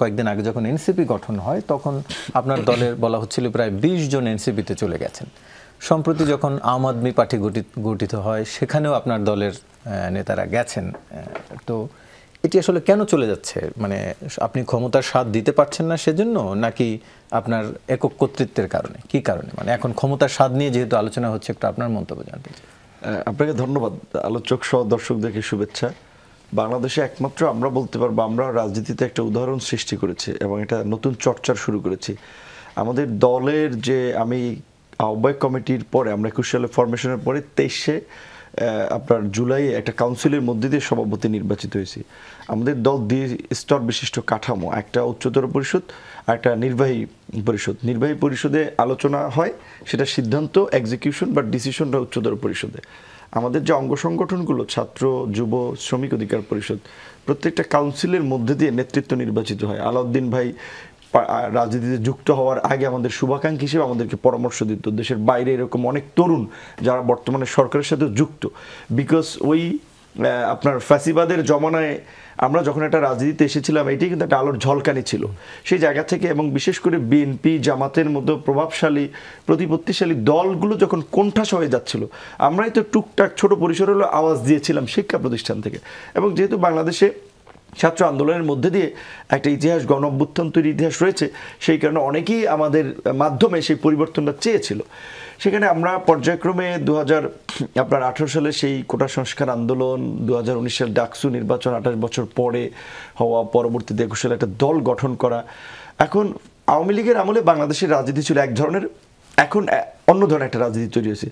কয়েকদিন আগে যখন এনসিপি গঠন হয় তখন আপনার দলের বলা হচ্ছিল প্রায় 20 জন এনসিপিতে চলে গেছেন। সম্প্রতি যখন আম আদমি পার্টি গঠিত হয় সেখানেও আপনার দলের নেতারা গেছেন। তো এটি আসলে কেন চলে যাচ্ছে? মানে আপনি ক্ষমতার স্বাদ দিতে পারছেন না সেজন্য, নাকি আপনার একক কর্তৃত্বের কারণে? কি কারণে? মানে এখন ক্ষমতার স্বাদ নিয়ে যেহেতু আলোচনা হচ্ছে, একটু আপনার মন্তব্য জানতে চাই। আপনাকে ধন্যবাদ, আলোচক সহ দর্শকদেরকে শুভেচ্ছা। বাংলাদেশে একমাত্র আমরা বলতে পারবো আমরা রাজনীতিতে একটা উদাহরণ সৃষ্টি করেছি এবং এটা নতুন চর্চার শুরু করেছি। আমাদের দলের যে আমি আহ্বায়ক কমিটির পরে আমরা 21 সালে ফরমেশনের পরে 23-এ আপনার জুলাই একটা কাউন্সিলের মধ্যে দিয়ে সভাপতি নির্বাচিত হয়েছি। আমাদের দল 2 স্তর বিশিষ্ট কাঠামো, একটা উচ্চতর পরিষদ আর একটা নির্বাহী পরিষদ। নির্বাহী পরিষদে আলোচনা হয়, সেটা সিদ্ধান্ত এক্সিকিউশন বা ডিসিশনটা উচ্চতর পরিষদে। আমাদের যে অঙ্গ সংগঠনগুলো ছাত্র, যুব, শ্রমিক অধিকার পরিষদ, প্রত্যেকটা কাউন্সিলের মধ্যে দিয়ে নেতৃত্ব নির্বাচিত হয়। আলাউদ্দিন ভাই রাজনীতিতে যুক্ত হওয়ার আগে আমাদের শুভাকাঙ্ক্ষী হিসেবে আমাদেরকে পরামর্শ দিত। দেশের বাইরে এরকম অনেক তরুণ যারা বর্তমানে সরকারের সাথে যুক্ত, বিকজ ওই আপনার ফ্যাসিবাদের জমানায় আমরা যখন একটা রাজনীতিতে এসেছিলাম, এটাই কিন্তু একটা আলোর ঝলকানি ছিল সেই জায়গা থেকে। এবং বিশেষ করে বিএনপি, জামাতের মতো প্রভাবশালী প্রতিপত্তিশালী দলগুলো যখন কোণঠাসা হয়ে যাচ্ছিল, আমরাই তো টুকটাক ছোট পরিসর হলেও আওয়াজ দিয়েছিলাম শিক্ষা প্রতিষ্ঠান থেকে। এবং যেহেতু বাংলাদেশে ছাত্র আন্দোলনের মধ্যে দিয়ে একটা ইতিহাস, গণ অভ্যুত্থান তৈরির ইতিহাস রয়েছে, সেই কারণে অনেকেই আমাদের মাধ্যমে সেই পরিবর্তনটা চেয়েছিল। সেখানে আমরা পর্যায়ক্রমে 2018 সালে সেই কোটা সংস্কার আন্দোলন, 2019 সালে ডাকসু নির্বাচন, 28 বছর পরে হওয়া, পরবর্তীতে 21 সালে একটা দল গঠন করা। এখন আওয়ামী লীগের আমলে বাংলাদেশের রাজনীতি ছিল এক ধরনের, এখন অন্য ধরনের একটা রাজনীতি তৈরি হয়েছে।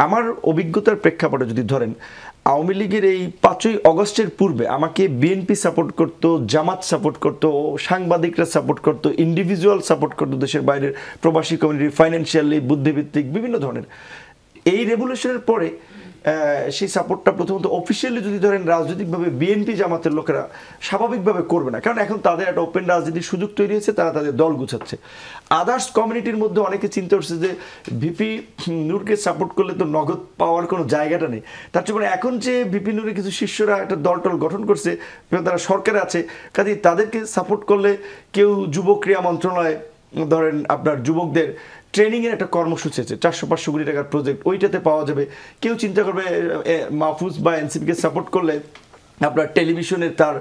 আমার অভিজ্ঞতার প্রেক্ষাপটে যদি ধরেন, আওয়ামী লীগের এই 5ই অগস্টের পূর্বে আমাকে বিএনপি সাপোর্ট করতো, জামাত সাপোর্ট করতো, সাংবাদিকরা সাপোর্ট করতো, ইন্ডিভিজুয়াল সাপোর্ট করতো, দেশের বাইরের প্রবাসী কমিউনিটি, ফাইন্যান্সিয়ালি, বুদ্ধিভিত্তিক বিভিন্ন ধরনের। এই রেভলিউশনের পরে সেই সাপোর্টটা প্রথমত অফিসিয়ালি যদি ধরেন রাজনৈতিকভাবে বিএনপি জামাতের লোকেরা স্বাভাবিকভাবে করবে না, কারণ এখন তাদের একটা ওপেন রাজনীতির সুযোগ তৈরি হয়েছে, তারা তাদের দল গুছাচ্ছে। আদার্স কমিউনিটির মধ্যে অনেকে চিন্তা করছে যে ভিপি নূরকে সাপোর্ট করলে তো নগদ পাওয়ার কোনো জায়গাটা নেই, তার জন্য এখন যে ভিপি নূরের কিছু শিষ্যরা একটা দল টল গঠন করছে, তারা সরকারে আছে, কাজে তাদেরকে সাপোর্ট করলে কেউ যুব ক্রীড়া মন্ত্রণালয় ধরেন আপনার যুবকদের ট্রেনিংয়ের একটা কর্মসূচি আছে, 400-500 কোটি টাকার প্রজেক্ট, ওইটাতে পাওয়া যাবে। কেউ চিন্তা করবে মাহফুজ বা এনসিপিকে সাপোর্ট করলে আপনার টেলিভিশনে তার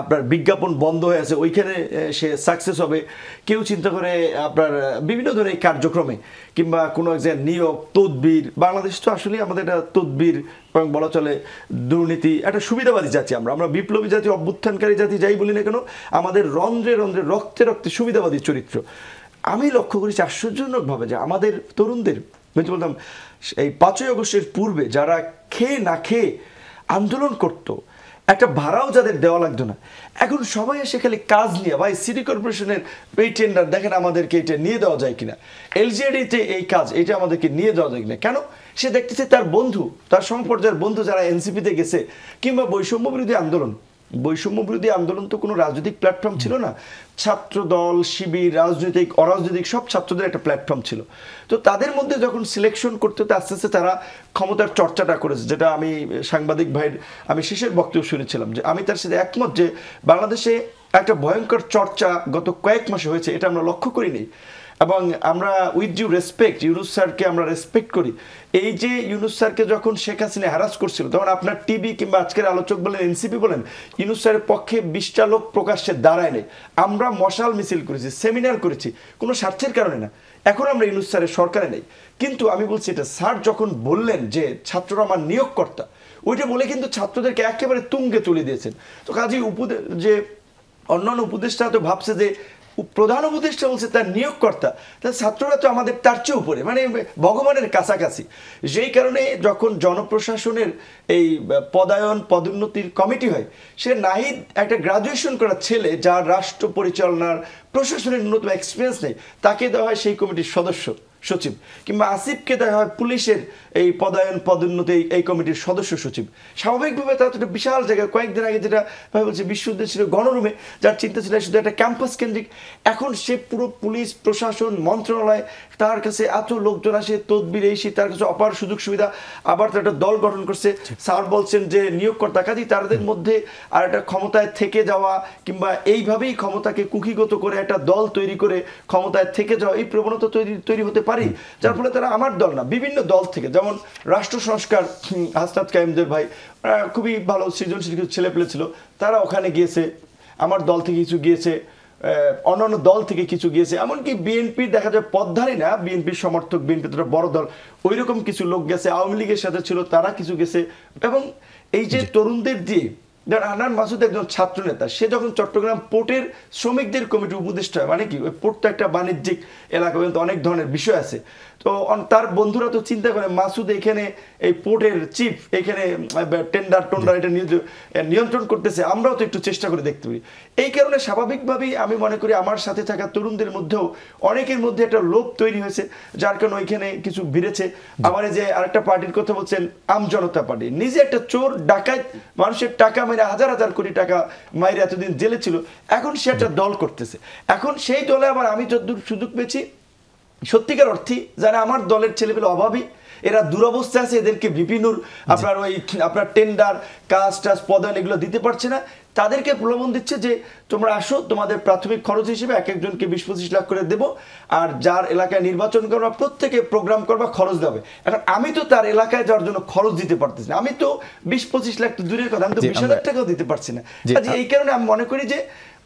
আপনার বিজ্ঞাপন বন্ধ হয়ে আছে, ওইখানে সে সাকসেস হবে। কেউ চিন্তা করে আপনার বিভিন্ন ধরনের কার্যক্রমে কিংবা কোনো এক জায়গায় নিয়োগ, তদবির। বাংলাদেশ তো আসলে আমাদের একটা তদবির এবং বলা চলে দুর্নীতি একটা সুবিধাবাদী জাতি। আমরা বিপ্লবী জাতি, অভ্যুত্থানকারী জাতি, যাই বলি না কেন, আমাদের রন্ধ্রে রন্ধ্রে, রক্তে রক্তে সুবিধাবাদী চরিত্র। আমি লক্ষ্য করেছি আশ্চর্যজনকভাবে যে আমাদের তরুণদের, বলতাম এই 5ই অগস্টের পূর্বে যারা খেয়ে না খেয়ে আন্দোলন করত, একটা ভাড়াও যাদের দেওয়া লাগতো না, এখন সবাই এসে খালি কাজ নিয়ে, ভাই সিটি কর্পোরেশনের এই টেন্ডার দেখেন, আমাদেরকে এটা নিয়ে দেওয়া যায় কিনা, এলজিএডিতে এই কাজ, এটা আমাদেরকে নিয়ে দেওয়া যায় কিনা। কেন? সে দেখতেছে তার বন্ধু, তার সমপর্যায়ের বন্ধু যারা এনসিপিতে গেছে, কিংবা বৈষম্য বিরোধী আন্দোলন তো কোনো রাজনৈতিক প্ল্যাটফর্ম ছিল না, ছাত্র দল, শিবির, রাজনৈতিক, অরাজনৈতিক সব ছাত্রদের একটা প্ল্যাটফর্ম ছিল। তো তাদের মধ্যে যখন সিলেকশন করতে হতে আস্তে আস্তে তারা ক্ষমতার চর্চাটা করেছে, যেটা আমি সাংবাদিক ভাইয়ের আমি শেষের বক্তব্য শুনেছিলাম, যে আমি তার সাথে একমত যে বাংলাদেশে একটা ভয়ঙ্কর চর্চা গত কয়েক মাসে হয়েছে, এটা আমরা লক্ষ্য করিনি। এবং আমরা উইথ ডিউ রেসপেক্ট ইউনূস স্যারকে আমরা রেসপেক্ট করি। এই যে ইউনূস স্যারকে যখন শেখ হাসিনা হ্যারাস করছিল, তখন আপনার টিভি কিংবা আজকের আলোচক বলেন, এনসিপি বলেন, ইউনূস স্যারের পক্ষে 20টা লোক প্রকাশ্যে দাঁড়ায় নেই। আমরা মশাল মিছিল করেছি, সেমিনার করেছি, কোনো স্বার্থের কারণে না। এখন আমরা ইউনূস স্যারের সরকারে নেই, কিন্তু আমি বলছি এটা স্যার যখন বললেন যে ছাত্ররা আমার নিয়োগকর্তা, ওইটা বলে কিন্তু ছাত্রদেরকে একেবারে তুঙ্গে তুলে দিয়েছেন। তো কাজেই যে অন্যান্য উপদেষ্টা তো ভাবছে যে প্রধান উপদেষ্টা বলছে তার নিয়োগকর্তা, তার ছাত্ররা তো আমাদের তার চেয়ে উপরে, মানে ভগবানের কাছাকাছি। যেই কারণে যখন জনপ্রশাসনের এই পদায়ন পদোন্নতির কমিটি হয়, সে নাহিদ একটা গ্রাজুয়েশন করা ছেলে, যার রাষ্ট্র পরিচালনার প্রশাসনের ন্যূনতম এক্সপিরিয়েন্স নেই, তাকে দেওয়া হয় সেই কমিটির সদস্য। সচিব, কিংবা আসিফকে দেখা হয় পুলিশের এই পদোন্নতি এই কমিটির সদস্য সচিব। স্বাভাবিকভাবে তারা তো একটা বিশাল জায়গায়, কয়েকদিন আগে যেটা ভাই বলছে বিশ্ববিদ্যালয় ছিল গণরুমে, যার চিন্তা ছিল শুধু একটা ক্যাম্পাস কেন্দ্রিক, এখন সে পুরো পুলিশ প্রশাসন মন্ত্রণালয়, তার কাছে এত লোকজন আসে, তদবির এই তার কাছে অপার সুযোগ সুবিধা, আবার তার একটা দল গঠন করছে। স্যার বলছেন যে নিয়োগকর্তা, কাজী তাদের মধ্যে আর একটা ক্ষমতায় থেকে যাওয়া কিংবা এইভাবেই ক্ষমতাকে কুক্ষিগত করে একটা দল তৈরি করে ক্ষমতায় থেকে যাওয়া, এই প্রবণতা তৈরি হতে পারে, যার ফলে তারা আমার দল না বিভিন্ন দল থেকে, যেমন রাষ্ট্র সংস্কার হাসনাত কায়েমদের ভাই খুবই ভালো সৃজনশীল কিছু ছেলেপেলে ছিল, তারা ওখানে গিয়েছে, আমার দল থেকে কিছু গিয়েছে, অন্যান্য দল থেকে কিছু গিয়েছে, এমনকি বিএনপির দেখা যায় পদধারী না, বিএনপির সমর্থক, বিএনপি তো বড় দল, ওই রকম কিছু লোক গেছে, আওয়ামী লীগের সাথে ছিল তারা কিছু গেছে। এবং এই যে তরুণদের দিয়ে, যেমন আনান মাসুদ একজন ছাত্র নেতা, সে যখন চট্টগ্রাম পোর্টের শ্রমিকদের কমিটির উপদেষ্টা হয়, মানে কি ওই পোর্টটা একটা বাণিজ্যিক এলাকা, কিন্তু অনেক ধরনের বিষয় আছে, তো তার বন্ধুরা তো চিন্তা করে মাসুদ এখানে এই পোর্টের চিফ, এখানে টেন্ডার এটা নিয়ন্ত্রণ করতেছে, আমরাও তো একটু চেষ্টা করে দেখতে পারি। এই কারণে স্বাভাবিকভাবেই আমি মনে করি আমার সাথে থাকা তরুণদের মধ্যেও অনেকের মধ্যে একটা লোভ তৈরি হয়েছে, যার কারণে ওইখানে কিছু ভিড়েছে। আবার এই যে আরেকটা পার্টির কথা বলছেন, আম জনতা পার্টি, নিজে একটা চোর ডাকাত, মানুষের টাকা মেরে হাজার হাজার কোটি টাকা মাইরে এতদিন জেলে ছিল, এখন সে একটা দল করতেছে। এখন সেই দলে আবার আমি যতদূর সুযোগ পেয়েছি, সত্যিকার অর্থে যারা আমার দলের ছেলেপেলে অভাবী, এরা দুরবস্থা আছে, এদেরকে বিপিনুর আপনার টেন্ডার কাজ টাজ পদায়ন এগুলো দিতে পারছে না, তাদেরকে প্রলোভন দিচ্ছে যে তোমরা আসো, তোমাদের প্রাথমিক খরচ হিসেবে এক একজনকে 20-25 লাখ করে দেবো, আর যার এলাকায় নির্বাচন করবা প্রত্যেকে প্রোগ্রাম করবা, খরচ দেবে। এখন আমি তো তার এলাকায় যাওয়ার জন্য খরচ দিতে পারতেছি না, আমি তো 20-25 লাখ তো দূরের কথা, আমি তো 20,000 টাকাও দিতে পারছি না। এই কারণে আমি মনে করি যে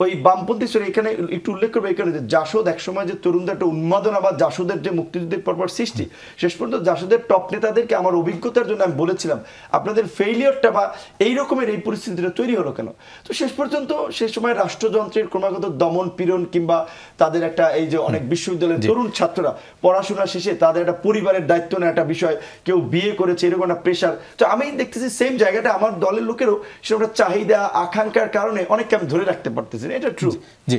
ওই বামপন্থী এখানে একটু উল্লেখ করবো, এই কারণে যে জাসদ একসময় যে তরুণদের একটা উন্মাদনা বা জাসদের যে মুক্তিযুদ্ধের পরপর সৃষ্টি, শেষ পর্যন্ত জাসদের টপ নেতাদেরকে আমার অভিজ্ঞতার জন্য আমি বলেছিলাম, আপনাদের ফেইলিয়রটা বা এই রকমের এই পরিস্থিতিটা তৈরি হলো কেন? তো শেষ পর্যন্ত সেই সময় রাষ্ট্রযন্ত্রের ক্রমাগত দমন পীড়ন, কিংবা তাদের একটা এই যে অনেক বিশ্ববিদ্যালয়ের তরুণ ছাত্ররা পড়াশোনা শেষে তাদের একটা পরিবারের দায়িত্ব নেওয়া একটা বিষয়, কেউ বিয়ে করেছে, এরকম একটা প্রেশার। তো আমি দেখতেছি সেম জায়গাটা আমার দলের লোকেরও সেরকম চাহিদা আকাঙ্ক্ষার কারণে অনেককে আমি ধরে রাখতে পারতেছি, এটা ট্রু। জি।